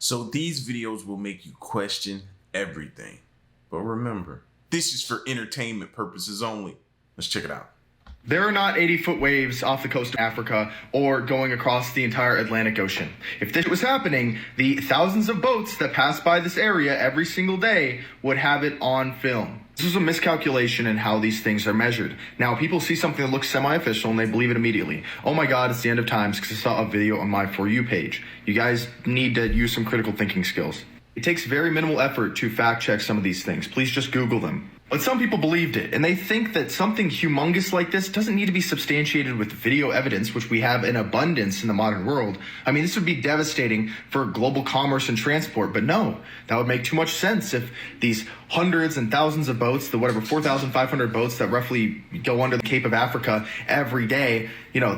So these videos will make you question everything. But remember, this is for entertainment purposes only. Let's check it out. There are not 80-foot waves off the coast of Africa or going across the entire Atlantic Ocean. If this was happening, the thousands of boats that pass by this area every single day would have it on film. This is a miscalculation in how these things are measured. Now, people see something that looks semi-official and they believe it immediately. Oh my God, it's the end of times because I saw a video on my For You page. You guys need to use some critical thinking skills. It takes very minimal effort to fact check some of these things. Please just Google them. But some people believed it, and they think that something humongous like this doesn't need to be substantiated with video evidence, which we have in abundance in the modern world. I mean, this would be devastating for global commerce and transport, but no, that would make too much sense if these hundreds and thousands of boats, the 4,500 boats that roughly go under the Cape of Africa every day,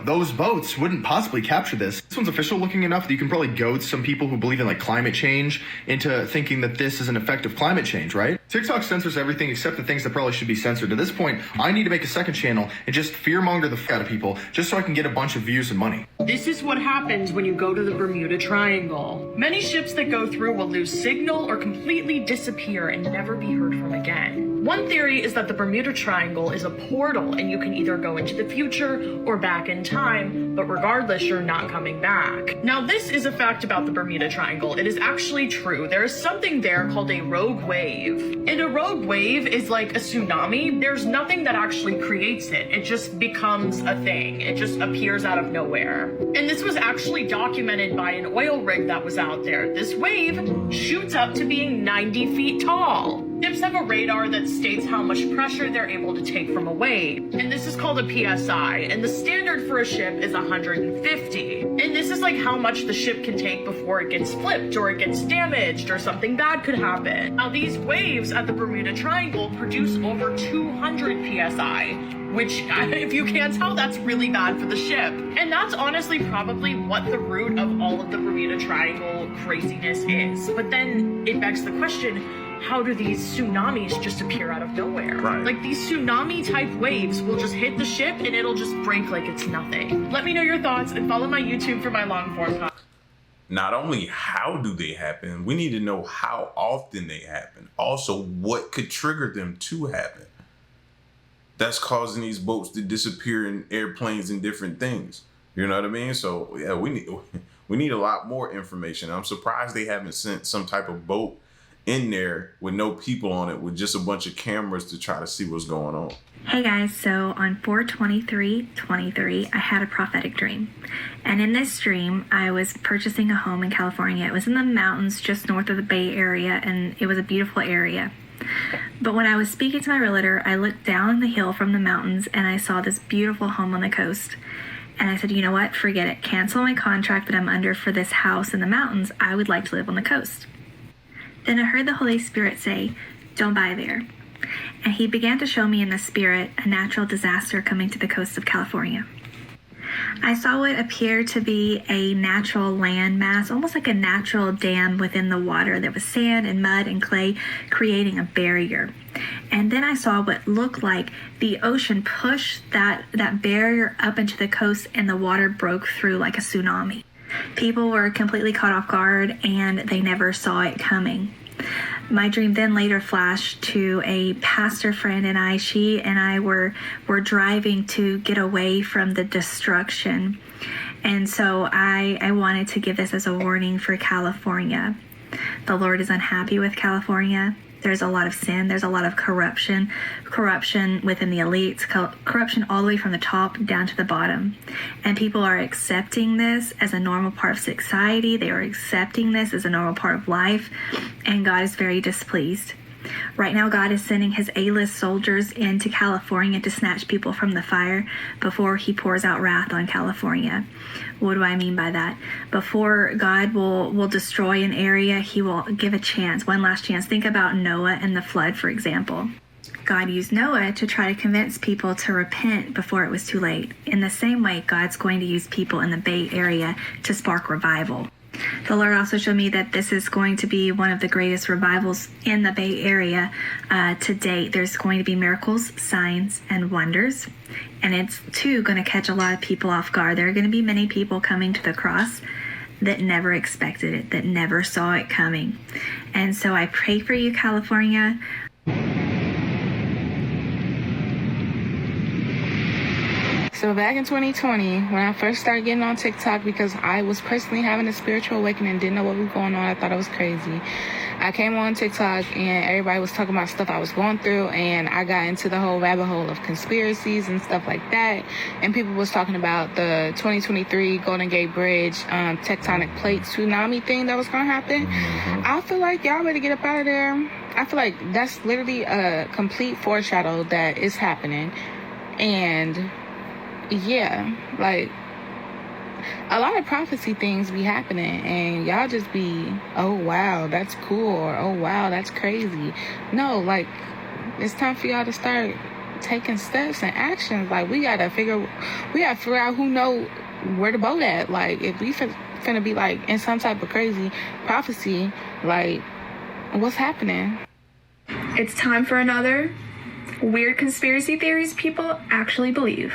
those boats wouldn't possibly capture this. This one's official looking enough that you can probably goad some people who believe in climate change into thinking that this is an effect of climate change, right? TikTok censors everything except the things that probably should be censored. At this point, I need to make a second channel and just fearmonger the out of people just so I can get a bunch of views and money. This is what happens when you go to the Bermuda Triangle. Many ships that go through will lose signal or completely disappear and never be heard from again. One theory is that the Bermuda Triangle is a portal and you can either go into the future or back in time, but regardless, you're not coming back. Now, this is a fact about the Bermuda Triangle. It is actually true. There is something there called a rogue wave. And a rogue wave is like a tsunami. There's nothing that actually creates it. It just becomes a thing. It just appears out of nowhere. And this was actually documented by an oil rig that was out there. This wave shoots up to being 90 feet tall. Ships have a radar that states how much pressure they're able to take from a wave. And this is called a PSI. And the standard for a ship is 150. And this is like how much the ship can take before it gets flipped or it gets damaged or something bad could happen. Now, these waves at the Bermuda Triangle produce over 200 PSI, which, if you can't tell, that's really bad for the ship. And that's honestly probably what the root of all of the Bermuda Triangle craziness is. But then it begs the question, how do these tsunamis just appear out of nowhere? Right. Like, these tsunami type waves will just hit the ship and it'll just break like it's nothing. Let me know your thoughts and follow my YouTube for my long form content. Not only how do they happen, we need to know how often they happen. Also, what could trigger them to happen. That's causing these boats to disappear in airplanes and different things. You know what I mean? So yeah, we need a lot more information. I'm surprised they haven't sent some type of boat in there with no people on it, with just a bunch of cameras to try to see what's going on. Hey guys, so on 4/23/23, I had a prophetic dream. And in this dream, I was purchasing a home in California. It was in the mountains just north of the Bay Area, and it was a beautiful area. But when I was speaking to my realtor, I looked down the hill from the mountains and I saw this beautiful home on the coast. And I said, you know what, forget it. Cancel my contract that I'm under for this house in the mountains. I would like to live on the coast. Then I heard the Holy Spirit say, don't buy there. And he began to show me in the spirit a natural disaster coming to the coast of California. I saw what appeared to be a natural land mass, almost like a natural dam within the water. There was sand and mud and clay creating a barrier. And then I saw what looked like the ocean push that barrier up into the coast, and the water broke through like a tsunami. People were completely caught off guard and they never saw it coming. My dream then later flashed to a pastor friend and I. She and I were driving to get away from the destruction. And so I wanted to give this as a warning for California. The Lord is unhappy with California. There's a lot of sin. There's a lot of corruption within the elites, corruption all the way from the top down to the bottom. And people are accepting this as a normal part of society. They are accepting this as a normal part of life. And God is very displeased. Right now, God is sending his A-list soldiers into California to snatch people from the fire before he pours out wrath on California. What do I mean by that? Before God will destroy an area, he will give a chance, one last chance. Think about Noah and the flood, for example. God used Noah to try to convince people to repent before it was too late. In the same way, God's going to use people in the Bay Area to spark revival. The Lord also showed me that this is going to be one of the greatest revivals in the Bay Area to date. There's going to be miracles, signs, and wonders. And it's, too, going to catch a lot of people off guard. There are going to be many people coming to the cross that never expected it, that never saw it coming. And so I pray for you, California. So back in 2020, when I first started getting on TikTok, because I was personally having a spiritual awakening, didn't know what was going on, I thought it was crazy. I came on TikTok and everybody was talking about stuff I was going through, and I got into the whole rabbit hole of conspiracies and stuff like that. And people was talking about the 2023 Golden Gate Bridge tectonic plate tsunami thing that was going to happen. I feel like y'all better get up out of there. I feel like that's literally a complete foreshadow that is happening. And yeah, like, a lot of prophecy things be happening and y'all just be, oh wow, that's cool, or oh wow, that's crazy. No, like, it's time for y'all to start taking steps and actions. Like, we gotta figure out who know where to boat at. Like, if we finna be like in some type of crazy prophecy, like, what's happening? It's time for another weird conspiracy theories people actually believe.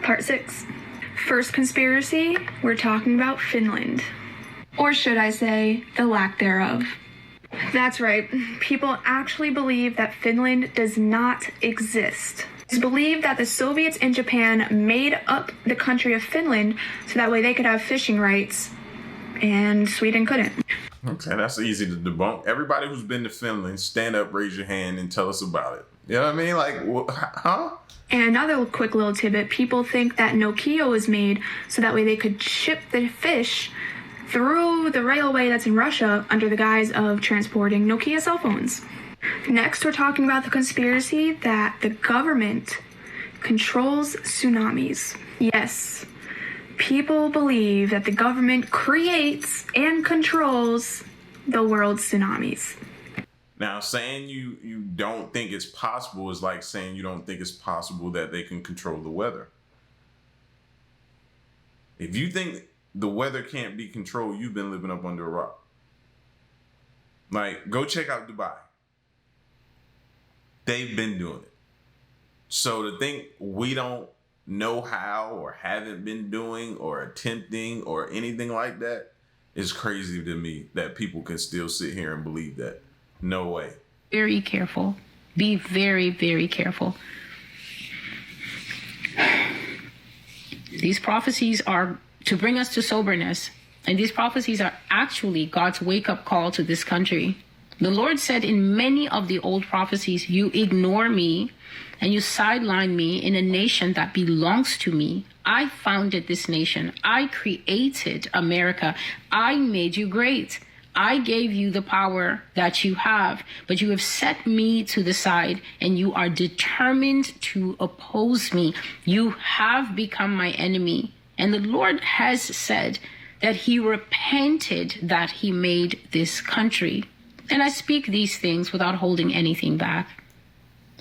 Part 6. First conspiracy, we're talking about Finland. Or should I say, the lack thereof. That's right, people actually believe that Finland does not exist. It's believed that the Soviets and Japan made up the country of Finland so that way they could have fishing rights, and Sweden couldn't. Okay, that's easy to debunk. Everybody who's been to Finland, stand up, raise your hand, and tell us about it. You know what I mean? Like, huh? And another quick little tidbit, people think that Nokia was made so that way they could ship the fish through the railway that's in Russia under the guise of transporting Nokia cell phones. Next, we're talking about the conspiracy that the government controls tsunamis. Yes, people believe that the government creates and controls the world's tsunamis. Now, saying you don't think it's possible is like saying you don't think it's possible that they can control the weather. If you think the weather can't be controlled, you've been living up under a rock. Like, go check out Dubai. They've been doing it. So to think we don't know how or haven't been doing or attempting or anything like that is crazy to me, that people can still sit here and believe that. No way. Very careful. Be very, very careful. These prophecies are to bring us to soberness. And these prophecies are actually God's wake-up call to this country. The Lord said in many of the old prophecies, you ignore me and you sideline me in a nation that belongs to me. I founded this nation. I created America. I made you great. I gave you the power that you have, but you have set me to the side and you are determined to oppose me. You have become my enemy. And the Lord has said that he repented that he made this country. And I speak these things without holding anything back.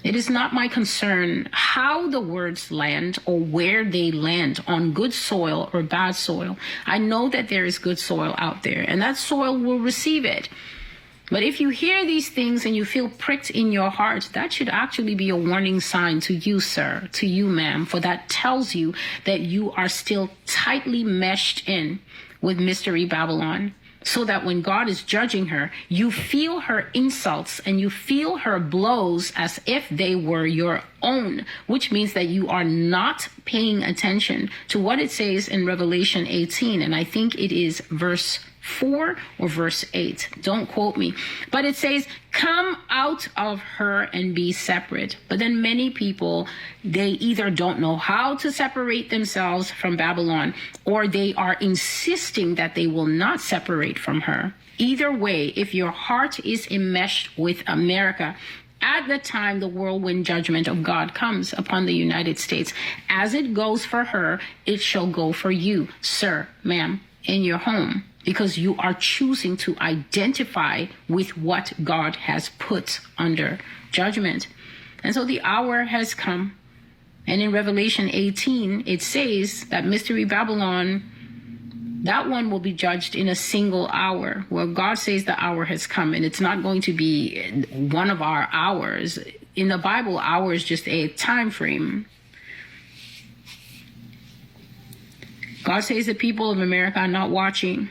It is not my concern how the words land or where they land, on good soil or bad soil. I know that there is good soil out there, and that soil will receive it. But if you hear these things and you feel pricked in your heart, that should actually be a warning sign to you, sir, to you, ma'am, for that tells you that you are still tightly meshed in with Mystery Babylon. So that when God is judging her, you feel her insults and you feel her blows as if they were your own, which means that you are not paying attention to what it says in Revelation 18. And I think it is verse 4 or verse 8. Don't quote me. But it says, come out of her and be separate. But then many people, they either don't know how to separate themselves from Babylon, or they are insisting that they will not separate from her. Either way, if your heart is enmeshed with America, at the time the whirlwind judgment of God comes upon the United States, as it goes for her, it shall go for you, sir, ma'am, in your home. Because you are choosing to identify with what God has put under judgment. And so the hour has come. And in Revelation 18, it says that Mystery Babylon, that one will be judged in a single hour. Well, God says the hour has come, and it's not going to be one of our hours. In the Bible, hour is just a time frame. God says the people of America are not watching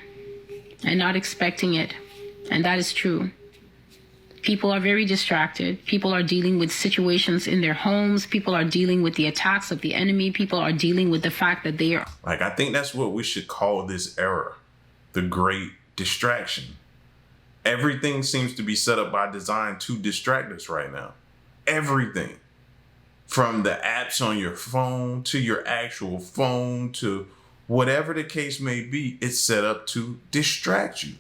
and not expecting it. And that is true. People are very distracted. People are dealing with situations in their homes. People are dealing with the attacks of the enemy. People are dealing with the fact that they are... Like, I think that's what we should call this era, the great distraction. Everything seems to be set up by design to distract us right now. Everything. From the apps on your phone to your actual phone to whatever the case may be, it's set up to distract you.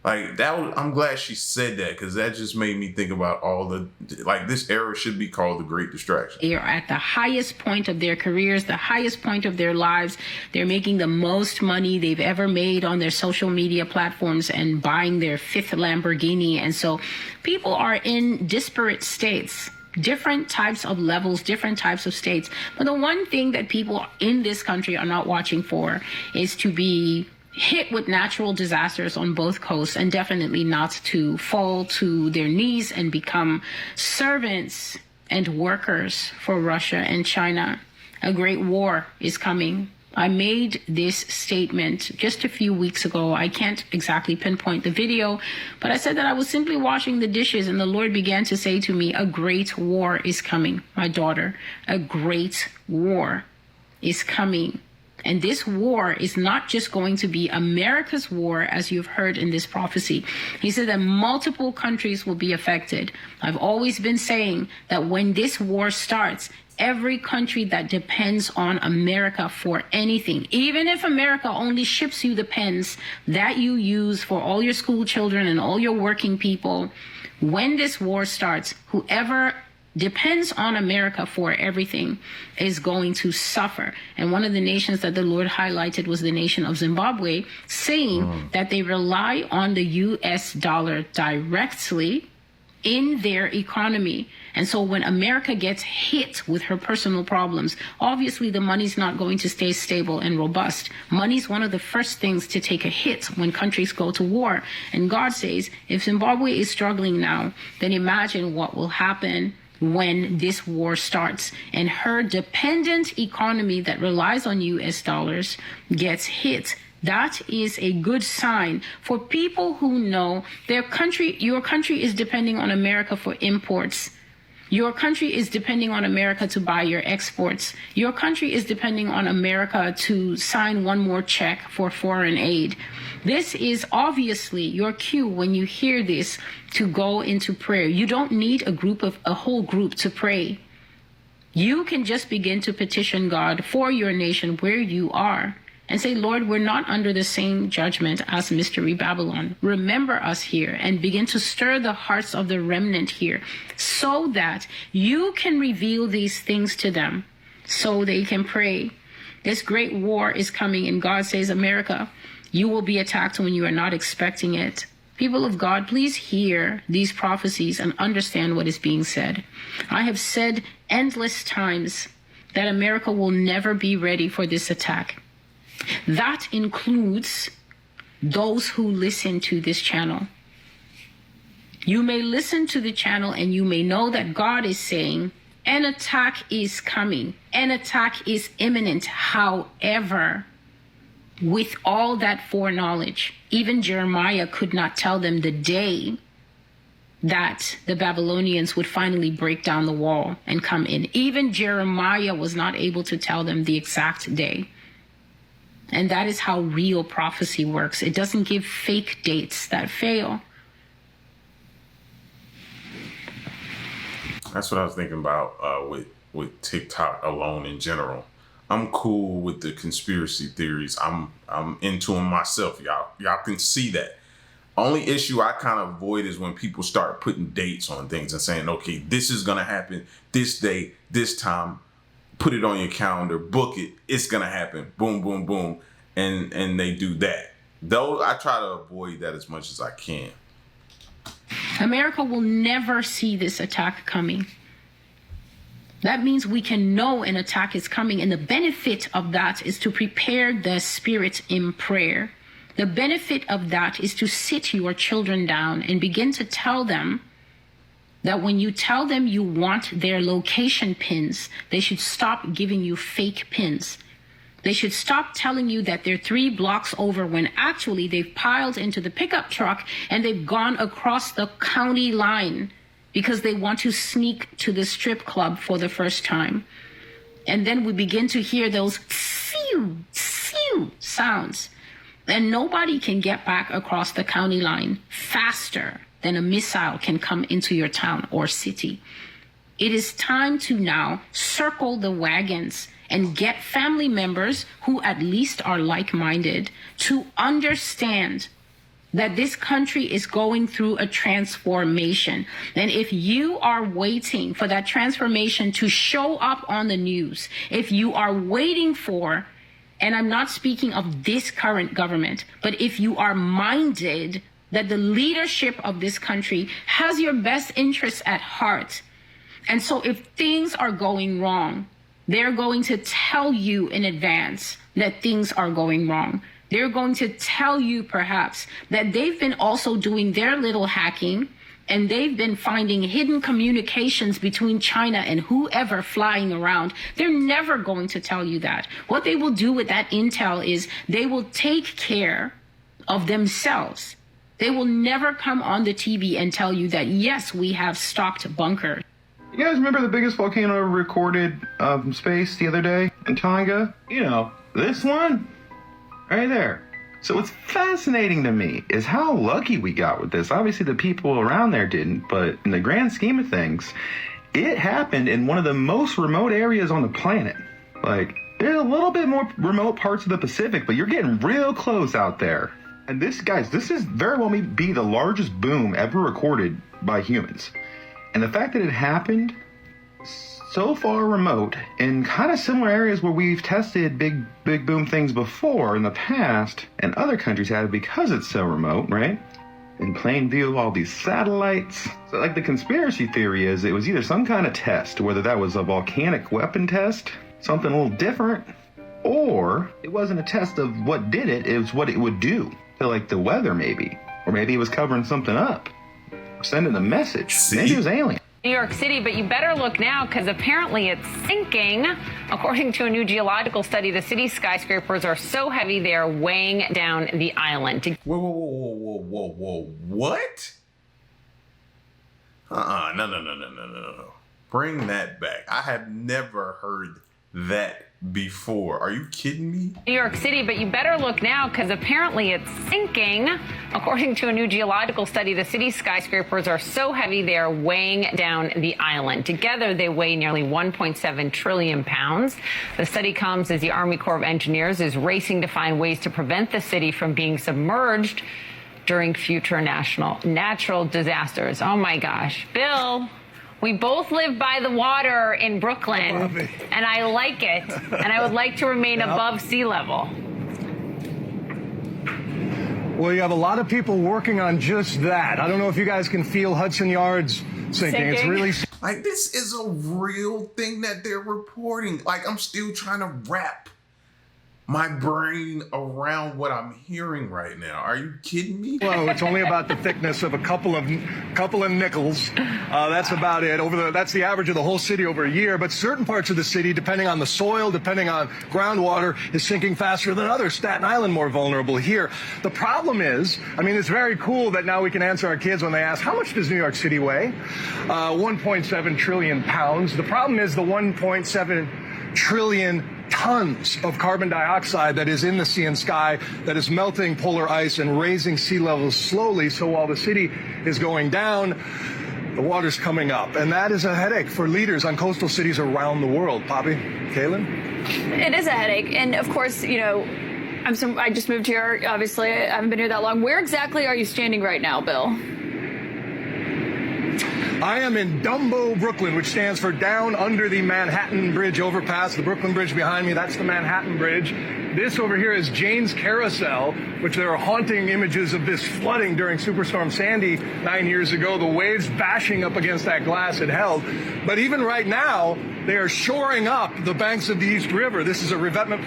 Like that was, I'm glad she said that, because that just made me think about all the, like, this era should be called the Great Distraction. They are at the highest point of their careers, the highest point of their lives. They're making the most money they've ever made on their social media platforms and buying their 5th Lamborghini. And so people are in disparate states, different types of levels, different types of states. But the one thing that people in this country are not watching for is to be hit with natural disasters on both coasts, and definitely not to fall to their knees and become servants and workers for Russia and China. A great war is coming. I made this statement just a few weeks ago. I can't exactly pinpoint the video, but I said that I was simply washing the dishes and the Lord began to say to me, a great war is coming, my daughter. A great war is coming. And this war is not just going to be America's war, as you've heard in this prophecy. He said that multiple countries will be affected. I've always been saying that when this war starts, every country that depends on America for anything, even if America only ships you the pens that you use for all your school children and all your working people, when this war starts, whoever depends on America for everything is going to suffer. And one of the nations that the Lord highlighted was the nation of Zimbabwe, saying that they rely on the US dollar directly in their economy. And so when America gets hit with her personal problems, obviously the money's not going to stay stable and robust. Money's one of the first things to take a hit when countries go to war. And God says, if Zimbabwe is struggling now, then imagine what will happen when this war starts and her dependent economy that relies on US dollars gets hit. That is a good sign for people who know your country is depending on America for imports. Your country is depending on America to buy your exports. Your country is depending on America to sign one more check for foreign aid. This is obviously your cue when you hear this to go into prayer. You don't need a whole group to pray. You can just begin to petition God for your nation where you are and say, Lord, we're not under the same judgment as Mystery Babylon. Remember us here and begin to stir the hearts of the remnant here so that you can reveal these things to them so they can pray. This great war is coming, and God says, America, you will be attacked when you are not expecting it. People of God, please hear these prophecies and understand what is being said. I have said endless times that America will never be ready for this attack. That includes those who listen to this channel. You may listen to the channel and you may know that God is saying an attack is coming. An attack is imminent. However, with all that foreknowledge, even Jeremiah could not tell them the day that the Babylonians would finally break down the wall and come in. Even Jeremiah was not able to tell them the exact day. And that is how real prophecy works. It doesn't give fake dates that fail. That's what I was thinking about with TikTok alone in general. I'm cool with the conspiracy theories. I'm into them myself. Y'all can see that. Only issue I kind of avoid is when people start putting dates on things and saying, okay, this is going to happen this day, this time. Put it on your calendar, book it. It's going to happen. Boom, boom, boom. And they do that. Though I try to avoid that as much as I can. America will never see this attack coming. That means we can know an attack is coming. And the benefit of that is to prepare the spirit in prayer. The benefit of that is to sit your children down and begin to tell them that when you tell them you want their location pins, they should stop giving you fake pins. They should stop telling you that they're 3 blocks over when actually they've piled into the pickup truck and they've gone across the county line because they want to sneak to the strip club for the first time. And then we begin to hear those phew, phew sounds. And nobody can get back across the county line faster than a missile can come into your town or city. It is time to now circle the wagons and get family members who at least are like-minded to understand that this country is going through a transformation. And if you are waiting for that transformation to show up on the news, if you are waiting for, and I'm not speaking of this current government, but if you are minded that the leadership of this country has your best interests at heart, and so if things are going wrong, they're going to tell you in advance that things are going wrong. They're going to tell you perhaps that they've been also doing their little hacking and they've been finding hidden communications between China and whoever flying around. They're never going to tell you that. What they will do with that intel is they will take care of themselves. They will never come on the TV and tell you that, yes, we have stocked bunkers. You guys remember the biggest volcano ever recorded from space the other day in Tonga? You know, this one right there. So what's fascinating to me is how lucky we got with this. Obviously the people around there didn't, but in the grand scheme of things, it happened in one of the most remote areas on the planet. Like, there's a little bit more remote parts of the Pacific, but you're getting real close out there. And this, guys, this is very well may be the largest boom ever recorded by humans. And the fact that it happened so far remote in kind of similar areas where we've tested big boom things before in the past, and other countries have because it's so remote, right? In plain view of all these satellites. So like the conspiracy theory is it was either some kind of test, whether that was a volcanic weapon test, something a little different, or it wasn't a test of what did it, it was what it would do to like the weather maybe. Or maybe it was covering something up. Sending a message. Maybe it was alien. New York City, but you better look now because apparently it's sinking. According to a new geological study, the city's skyscrapers are so heavy they are weighing down the island. Whoa. What? No. Bring that back. I have never heard that before. Are you kidding me? New York City, but you better look now because apparently it's sinking. According to a new geological study, the city's skyscrapers are so heavy they are weighing down the island. Together, they weigh nearly 1.7 trillion pounds. The study comes as the Army Corps of Engineers is racing to find ways to prevent the city from being submerged during future natural disasters. Oh my gosh. Bill, we both live by the water in Brooklyn, and I like it, and I would like to remain above sea level. Well, you have a lot of people working on just that. I don't know if you guys can feel Hudson Yards sinking. It's really... Like, this is a real thing that they're reporting. Like, I'm still trying to wrap my brain around what I'm hearing right now. Are you kidding me? Well, it's only about the thickness of a couple of nickels. That's about it. That's the average of the whole city over a year. But certain parts of the city, depending on the soil, depending on groundwater, is sinking faster than others. Staten Island more vulnerable here. The problem is, I mean, it's very cool that now we can answer our kids when they ask, how much does New York City weigh? 1.7 trillion pounds. The problem is the 1.7 trillion tons of carbon dioxide that is in the sea and sky that is melting polar ice and raising sea levels slowly. So while the city is going down, the water's coming up. And that is a headache for leaders on coastal cities around the world. Poppy, Kaylin? It is a headache. And of course, you know, I just moved here. Obviously, I haven't been here that long. Where exactly are you standing right now, Bill? I am in Dumbo, Brooklyn, which stands for down under the Manhattan Bridge overpass. The Brooklyn Bridge behind me, that's the Manhattan Bridge. This over here is Jane's Carousel, which there are haunting images of this flooding during Superstorm Sandy 9 years ago. The waves bashing up against that glass it held. But even right now, they are shoring up the banks of the East River. This is a revetment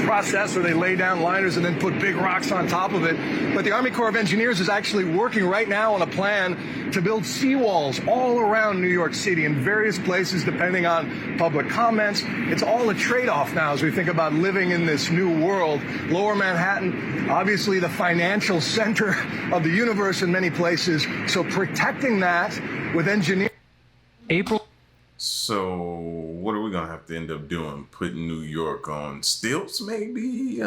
process, or they lay down liners and then put big rocks on top of it. But the Army Corps of Engineers is actually working right now on a plan to build seawalls all around New York City in various places, depending on public comments. It's all a trade-off now as we think about living in this new world. Lower Manhattan, obviously the financial center of the universe in many places. So protecting that with engineers. April. So what are we gonna have to end up doing? Putting New York on stilts, maybe?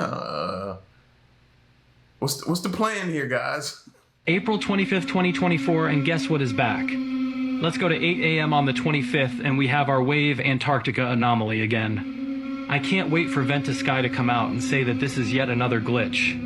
What's the plan here, guys? April 25th, 2024, and guess what is back? Let's go to 8 a.m. on the 25th, and we have our wave Antarctica anomaly again. I can't wait for Vent to Sky to come out and say that this is yet another glitch.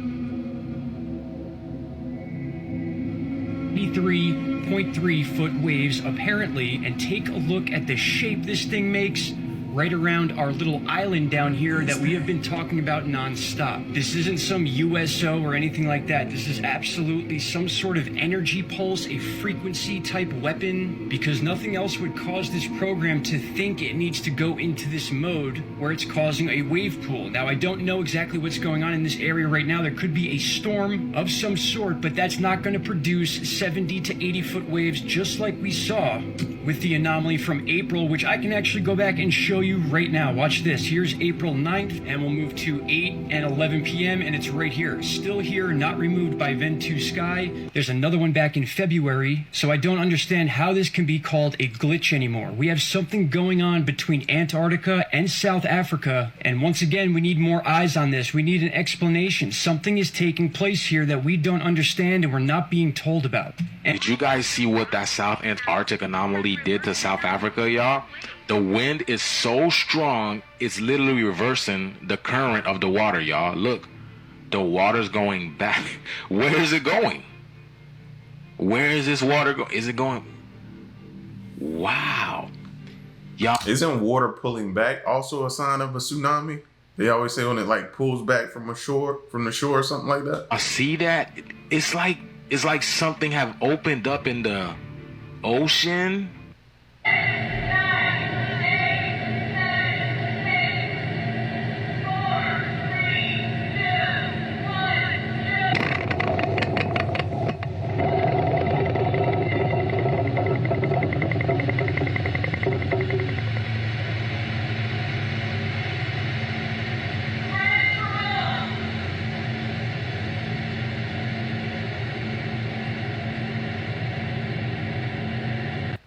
83.3 foot waves apparently, and take a look at the shape this thing makes right around our little island down here that we have been talking about nonstop. This isn't some USO or anything like that. This is absolutely some sort of energy pulse, a frequency type weapon, because nothing else would cause this program to think it needs to go into this mode where it's causing a wave pool. Now, I don't know exactly what's going on in this area right now. There could be a storm of some sort, but that's not going to produce 70 to 80 foot waves just like we saw with the anomaly from April, which I can actually go back and show you right now. Watch this. Here's April 9th, and we'll move to 8 and 11 p.m., and it's right here. Still here, not removed by Vent to Sky. There's another one back in February, so I don't understand how this can be called a glitch anymore. We have something going on between Antarctica and South Africa, and once again, we need more eyes on this. We need an explanation. Something is taking place here that we don't understand and we're not being told about. Did you guys see what that South Antarctic anomaly did to South Africa, y'all? The wind is so strong, it's literally reversing the current of the water, y'all. Look, the water's going back. Where is it going? Where is this water going? Is it going? Wow. Y'all. Isn't water pulling back also a sign of a tsunami? They always say when it like pulls back from the shore or something like that. I see that. It's like something have opened up in the ocean.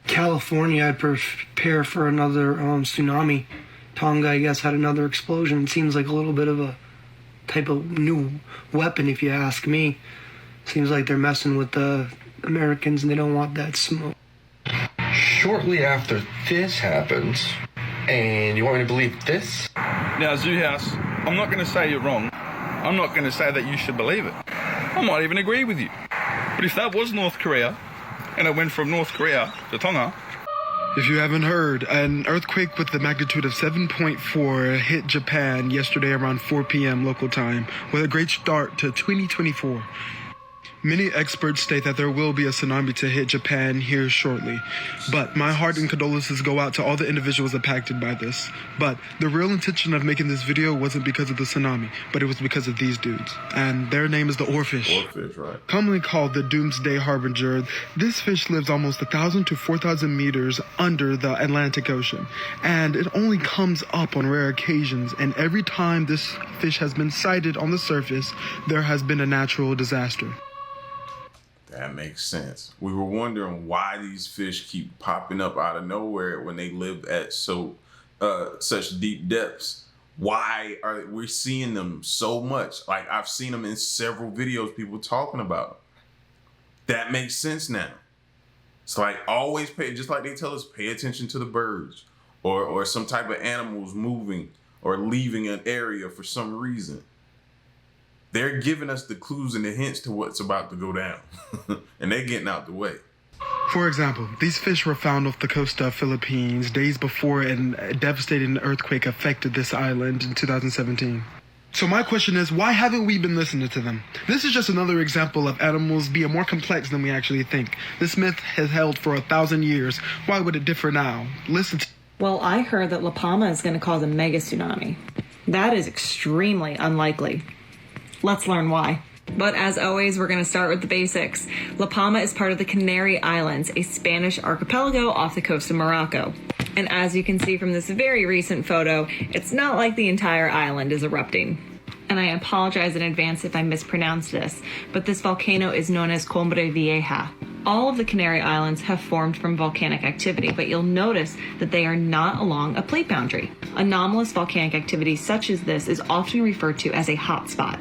California, I'd prepare for another tsunami. Tonga, I guess, had another explosion. It seems like a little bit of a type of new weapon, if you ask me. Seems like they're messing with the Americans and they don't want that smoke. Shortly after this happens, and you want me to believe this? Now, Zoohouse, I'm not going to say you're wrong. I'm not going to say that you should believe it. I might even agree with you. But if that was North Korea, and it went from North Korea to Tonga. If you haven't heard, an earthquake with the magnitude of 7.4 hit Japan yesterday around 4 p.m. local time, with a great start to 2024. Many experts state that there will be a tsunami to hit Japan here shortly, but my heart and condolences go out to all the individuals impacted by this. But the real intention of making this video wasn't because of the tsunami, but it was because of these dudes. And their name is the oarfish. Oarfish, right. Commonly called the Doomsday Harbinger, this fish lives almost 1,000 to 4,000 meters under the Atlantic Ocean, and it only comes up on rare occasions, and every time this fish has been sighted on the surface, there has been a natural disaster. That makes sense. We were wondering why these fish keep popping up out of nowhere when they live at such deep depths. Why are we seeing them so much? Like, I've seen them in several videos, people talking about them. That makes sense now. It's like always just like they tell us, pay attention to the birds or some type of animals moving or leaving an area for some reason. They're giving us the clues and the hints to what's about to go down. And they're getting out the way. For example, these fish were found off the coast of Philippines days before a devastating earthquake affected this island in 2017. So my question is, why haven't we been listening to them? This is just another example of animals being more complex than we actually think. This myth has held for 1,000 years. Why would it differ now? Listen to... Well, I heard that La Palma is going to cause a mega tsunami. That is extremely unlikely. Let's learn why. But as always, we're going to start with the basics. La Palma is part of the Canary Islands, a Spanish archipelago off the coast of Morocco. And as you can see from this very recent photo, it's not like the entire island is erupting. And I apologize in advance if I mispronounced this, but this volcano is known as Cumbre Vieja. All of the Canary Islands have formed from volcanic activity, but you'll notice that they are not along a plate boundary. Anomalous volcanic activity such as this is often referred to as a hotspot,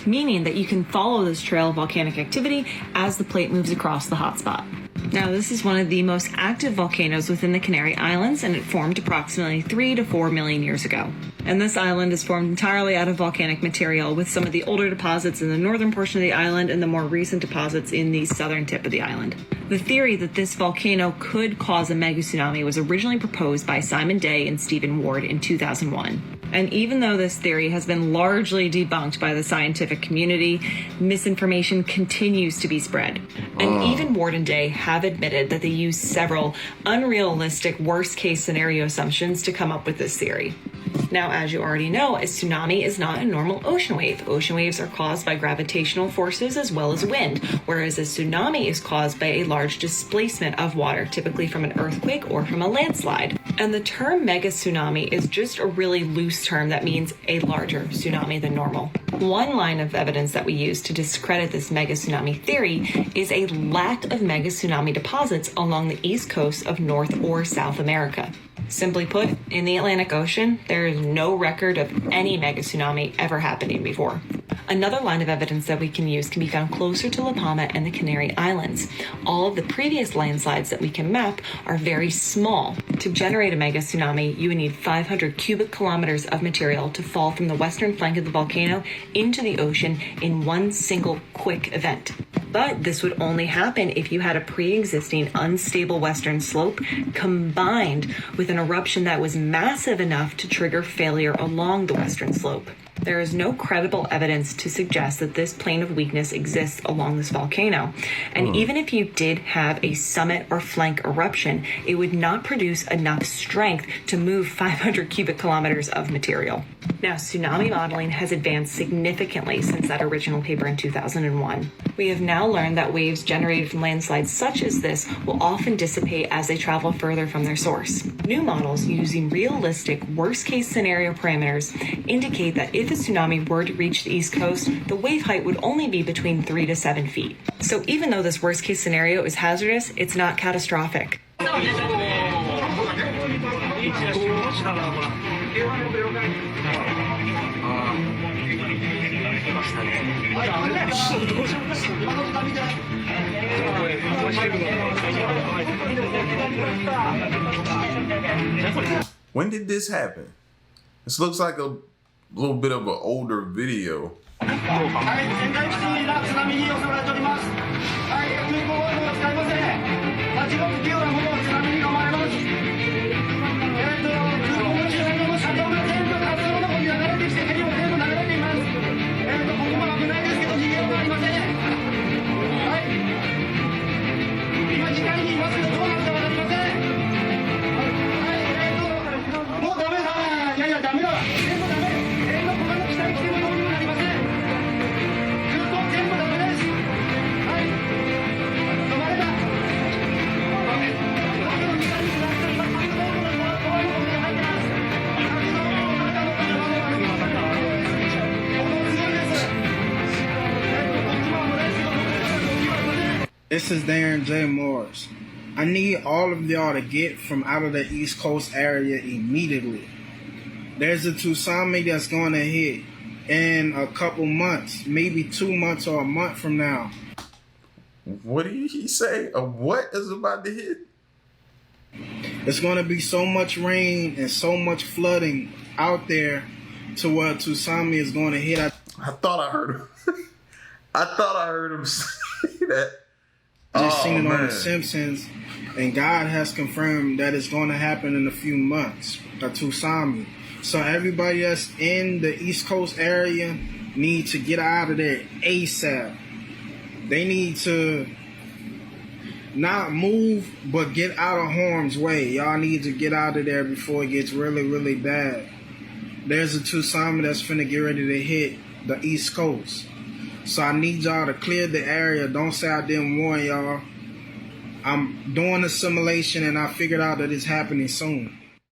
meaning that you can follow this trail of volcanic activity as the plate moves across the hotspot. Now, this is one of the most active volcanoes within the Canary Islands, and it formed approximately 3 to 4 million years ago. And this island is formed entirely out of volcanic material, with some of the older deposits in the northern portion of the island and the more recent deposits in the southern tip of the island. The theory that this volcano could cause a mega tsunami was originally proposed by Simon Day and Stephen Ward in 2001. And even though this theory has been largely debunked by the scientific community, misinformation continues to be spread. And even Ward and Day have admitted that they used several unrealistic worst-case scenario assumptions to come up with this theory. Now, as you already know, a tsunami is not a normal ocean wave. Ocean waves are caused by gravitational forces as well as wind, whereas a tsunami is caused by a large displacement of water, typically from an earthquake or from a landslide. And the term mega tsunami is just a really loose term that means a larger tsunami than normal. One line of evidence that we use to discredit this mega tsunami theory is a lack of mega tsunami deposits along the east coast of North or South America. Simply put, in the Atlantic Ocean, there is no record of any mega tsunami ever happening before. Another line of evidence that we can use can be found closer to La Palma and the Canary Islands. All of the previous landslides that we can map are very small. To generate a mega tsunami, you would need 500 cubic kilometers of material to fall from the western flank of the volcano into the ocean in one single quick event. But this would only happen if you had a pre-existing unstable western slope combined with an eruption that was massive enough to trigger failure along the western slope. There is no credible evidence to suggest that this plane of weakness exists along this volcano. And even if you did have a summit or flank eruption, it would not produce enough strength to move 500 cubic kilometers of material. Now, tsunami modeling has advanced significantly since that original paper in 2001. We have now learned that waves generated from landslides such as this will often dissipate as they travel further from their source. New models using realistic worst-case scenario parameters indicate that if a tsunami were to reach the East Coast, the wave height would only be between 3 to 7 feet. So even though this worst-case scenario is hazardous, it's not catastrophic. When did this happen? This looks like a little bit of an older video. This is Darren J. Morris. I need all of y'all to get from out of the East Coast area immediately. There's a tsunami that's going to hit in a couple months, maybe 2 months or a month from now. What did he say? A what is about to hit? It's going to be so much rain and so much flooding out there to where a tsunami is going to hit. I thought I heard him. I thought I heard him say that. Just seen it on The Simpsons, and God has confirmed that it's going to happen in a few months, a tsunami. So everybody that's in the East Coast area need to get out of there ASAP. They need to not move, but get out of harm's way. Y'all need to get out of there before it gets really, really bad. there's a tsunami that's finna get ready to hit the East Coast. So I need y'all to clear the area. Don't say I didn't warn y'all. I'm doing a simulation and I figured out that it's happening soon.